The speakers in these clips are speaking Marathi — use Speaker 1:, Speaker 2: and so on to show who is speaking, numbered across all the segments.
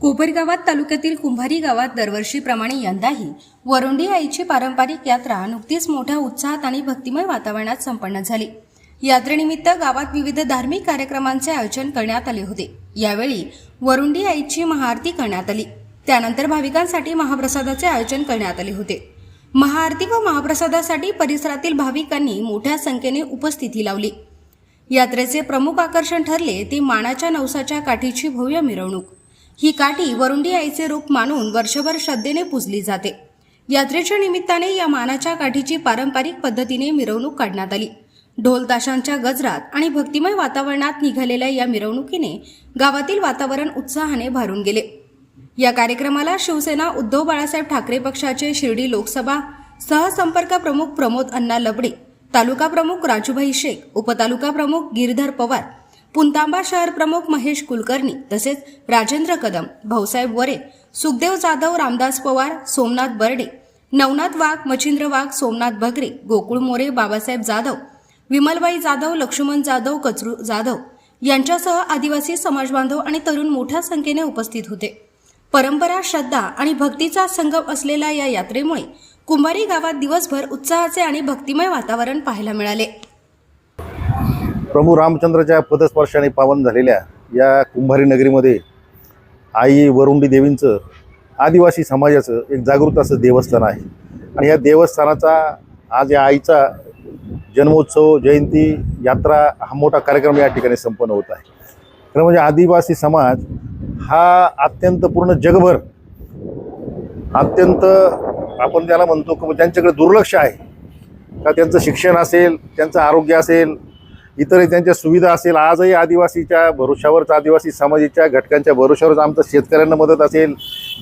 Speaker 1: कोपरगावात तालुक्यातील कुंभारी गावात दरवर्षीप्रमाणे यंदाही वरुंडी आईची पारंपरिक यात्रा नुकतीच मोठ्या उत्साहात आणि भक्तिमय वातावरणात संपन्न झाली। यात्रेनिमित्त गावात विविध धार्मिक कार्यक्रमांचे आयोजन करण्यात आले होते। यावेळी वरुंडी आईची महाआरती करण्यात आली। त्यानंतर भाविकांसाठी महाप्रसादाचे आयोजन करण्यात आले होते। महाआरती व महाप्रसादासाठी परिसरातील भाविकांनी मोठ्या संख्येने उपस्थिती लावली। यात्रेचे प्रमुख आकर्षण ठरले ती मानाच्या नवसाच्या काठीची भव्य मिरवणूक। ही काठी वरुंडी आईचे रूप मानून वर्षभर श्रद्धेने पूजली जाते। यात्रेच्या निमित्ताने या मानाच्या काठीची पारंपरिक पद्धतीने मिरवणूक काढण्यात आली। ढोल ताशांच्या गजरात आणि भक्तिमय वातावरणात निघालेल्या या मिरवणुकीने गावातील वातावरण उत्साहाने भरून गेले। या कार्यक्रमाला शिवसेना उद्धव बाळासाहेब ठाकरे पक्षाचे शिर्डी लोकसभा सहसंपर्क प्रमुख प्रमोद अण्णा लबडे, तालुका प्रमुख राजूभाई शेख, उपतालुका प्रमुख गिरधर पवार, पुंतांबा शहर प्रमुख महेश कुलकर्णी तसेच राजेंद्र कदम, भाऊसाहेब वरे, सुखदेव जाधव, रामदास पवार, सोमनाथ बर्डे, नवनाथ वाघ, मच्छिंद्र वाघ, सोमनाथ बगरे, गोकुळ मोरे, बाबासाहेब जाधव, विमलबाई जाधव, लक्ष्मण जाधव, कचरू जाधव यांच्यासह आदिवासी समाजबांधव आणि तरुण मोठ्या संख्येने उपस्थित होते। परंपरा, श्रद्धा आणि भक्तीचा संगम असलेल्या या यात्रेमुळे कुंभारी गावात दिवसभर उत्साहाचे आणि भक्तिमय वातावरण पाहायला मिळाले।
Speaker 2: प्रभू रामचंद्राच्या पदस्पर्शाने पावन झालेल्या या कुंभारी नगरीमध्ये आई वरुंडी देवींचं आदिवासी समाजाचं एक जागृत असं देवस्थान आहे आणि या देवस्थानाचा आज या आईचा जन्मोत्सव, जयंती, यात्रा हा मोठा कार्यक्रम या ठिकाणी संपन्न होत आहे। खरं म्हणजे आदिवासी समाज हा अत्यंत पूर्ण जगभर अत्यंत आपण त्याला म्हणतो की त्यांच्याकडे दुर्लक्ष आहे का त्यांचं शिक्षण असेल, त्यांचं आरोग्य असेल, इतरही त्यांच्या सुविधा असेल। आजही आदिवासीच्या भरोशावरच, आदिवासी समाजाच्या घटकांच्या भरोशावरच आमचं शेतकऱ्यांना मदत असेल,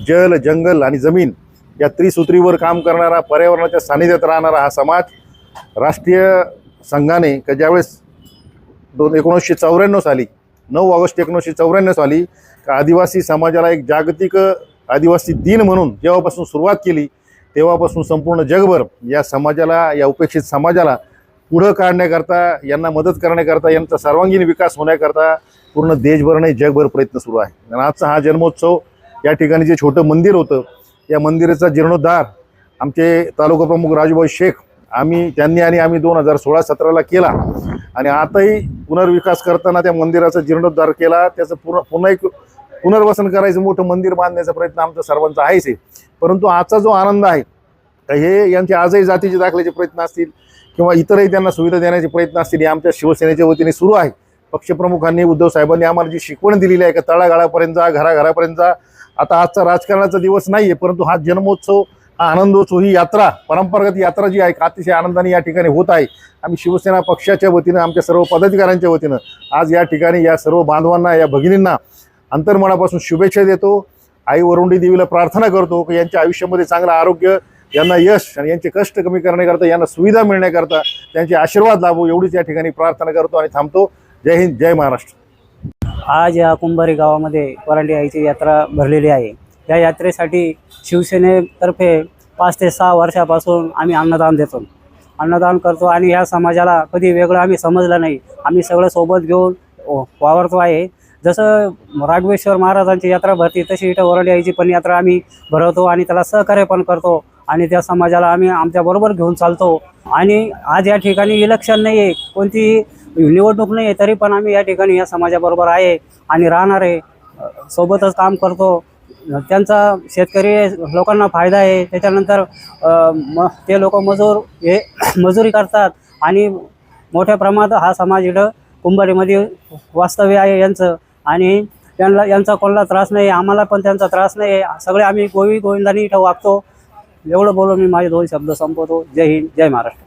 Speaker 2: जल, जंगल आणि जमीन या त्रिसूत्रीवर काम करणारा, पर्यावरणाच्या सानिध्यात राहणारा हा समाज राष्ट्रीय संघाने का ज्यावेळेस 1994 साली 9 ऑगस्ट 1994 साली का आदिवासी समाजाला एक जागतिक आदिवासी दिन म्हणून जेव्हापासून सुरुवात केली तेव्हापासून संपूर्ण जगभर या समाजाला, या उपेक्षित समाजाला पुढं काढण्याकरता, यांना मदत करण्याकरता, यांचा सर्वांगीण विकास होण्याकरता पूर्ण देशभर आणि जगभर प्रयत्न सुरू आहे। आणि आजचा हा जन्मोत्सव या ठिकाणी जे छोटं मंदिर होतं या मंदिराचा जीर्णोद्धार आमचे तालुका प्रमुख राजूभाई शेख त्यांनी आणि आम्ही 2016-17 केला आणि आताही पुनर्विकास करताना त्या मंदिराचा जीर्णोद्धार केला। त्याचं पुन्हा एक पुनर्वसन करायचं, मोठं मंदिर बांधण्याचा प्रयत्न आमचा सर्वांचा आहेच आहे। परंतु आजचा जो आनंद आहे हे यांचे आजही जातीचे दाखल्याचे प्रयत्न असतील किंवा इतरही त्यांना सुविधा देण्याचे प्रयत्न असतील हे आमच्या शिवसेनेच्या वतीने सुरू आहे। पक्षप्रमुखांनी, उद्धव साहेबांनी आम्हाला जी शिकवण दिलेली आहे का तळागाळापर्यंत जा, घराघरापर्यंत जा। आता आजचा राजकारणाचा दिवस नाही आहे, परंतु हा जन्मोत्सव, हा आनंदोत्सव, ही यात्रा, परंपरागत यात्रा जी आहे अतिशय आनंदाने या ठिकाणी होत आहे। आम्ही शिवसेना पक्षाच्या वतीनं, आमच्या सर्व पदाधिकाऱ्यांच्या वतीनं आज या ठिकाणी या सर्व बांधवांना, या भगिनींना अंतर्मनापासून शुभेच्छा देतो। आई वरुंडी देवीला प्रार्थना करतो की यांच्या आयुष्यामध्ये चांगलं आरोग्य, यांना यश आणि यांचे कष्ट कमी करण्याकरता, यांना सुविधा मिळण्याकरता त्यांचे आशीर्वाद लाभो एवढीच या ठिकाणी प्रार्थना करतो आणि थांबतो। जय हिंद, जय महाराष्ट्र।
Speaker 3: आज या कुंभारी गावामध्ये वरुंडी आईची यात्रा भरलेली आहे। या यात्रेसाठी शिवसेनेतर्फे 5 ते 6 वर्षापासून आम्ही अन्नदान करतो आणि ह्या समाजाला कधी वेगळं आम्ही समजलं नाही। आम्ही सगळं सोबत घेऊन वावरतो आहे। जसं राघवेश्वर महाराजांची यात्रा भरती तशी इथं वरुंडी आईची पण यात्रा आम्ही भरवतो आणि त्याला सहकार्य पण करतो आणि त्या समाजाला आम्ही आमच्याबरोबर घेऊन चालतो। आणि आज या ठिकाणी इलेक्शन नाही आहे, कोणती निवडणूक नाही आहे, तरी पण आम्ही या ठिकाणी या समाजाबरोबर आहे आणि राहणार आहे, सोबतच काम करतो। त्यांचा शेतकरी लोकांना फायदा आहे। त्याच्यानंतर ते लोक मजुरी करतात आणि मोठ्या प्रमाणात हा समाज इथं कुंभारीमध्ये वास्तव्य आहे यांचं आणि यांचा कोणाला त्रास नाही, आम्हाला पण त्यांचा त्रास नाही। सगळे आम्ही गोविंदांनी इथं वागतो। एवढं बोलून मी माझे 2 शब्द संपवतो। जय हिंद, जय महाराष्ट्र।